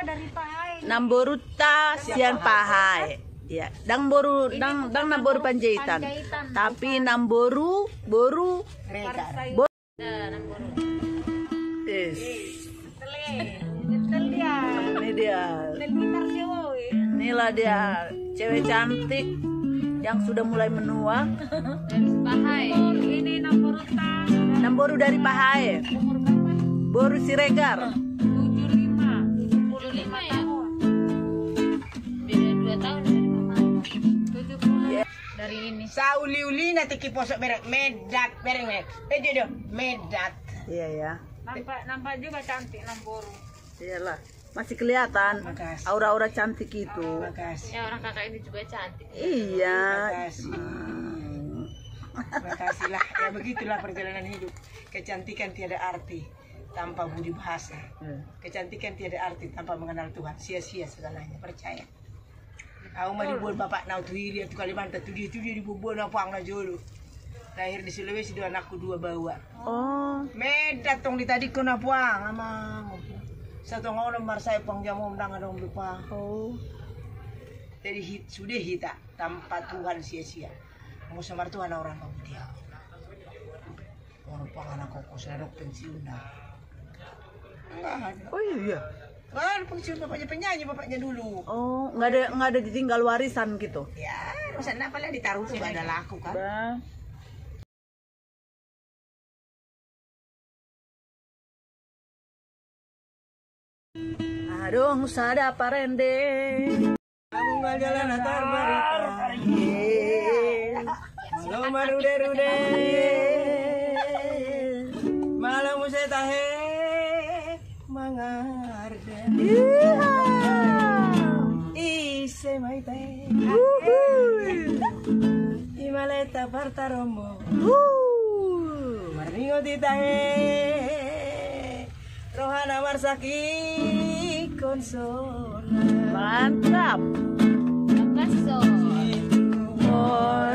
dari Pahai. Namboruta sian Pahai. Ya, namboru Panjaitan. Tapi namboru boru Regar. namboru. Yes. Nyetel dia. Ini dia. Gitar dia woy. Inilah dia cewek cantik yang sudah mulai menua. Dari Pahai. Ini Namboruta. Namboru dari Pahai. Umur berapa? Boru Siregar. 75. 75 ya. Beda 2 tahun dari mama. 70 dari ini. Sauli-uli nanti kiposok berek medat berek. Jodoh medat. Iya ya. Nampak juga cantik Namboru. Iyalah. Masih kelihatan Makasih. aura-aura cantik itu. Makasih. Ya orang kakak ini juga cantik. Iya. Makasih. Makasih lah. Ya begitulah perjalanan hidup. Kecantikan tiada arti tanpa budi bahasa. Kecantikan tiada arti tanpa mengenal Tuhan. Sia-sia segalanya. Percaya. Aku mau dibuat bapak nau tuhiri atau Kalimantan tu dia dibuat napang na jolo. Lahir di Sulawesi dua anakku 2 bawa. Oh. Medat tong di tadi ko napuang amang. Satu ngomong nomor saya pengjamu menang dong lupa. Oh. Jadi sudah hita tanpa Tuhan sia-sia. Mau sama Tuhan orang mau dia. Orang pangan aku sedang pensiun dah. Enggak ada. Oh iya. Enggak ada pensiun bapaknya penyanyi bapaknya dulu. Oh, nggak ada ditinggal warisan gitu. Ya, masa kenapa lah ditaruh sih ada laku kan? Bang. Aduh, sada parende. Aku nggak jalan antar barita. Malam marude-rude. Malam saya tahe mangarda. Ise mai tahe. Imaleta partaromo. Maringo di tahe. Rohana Marsaki konsola. Mantap. Bakso. Oh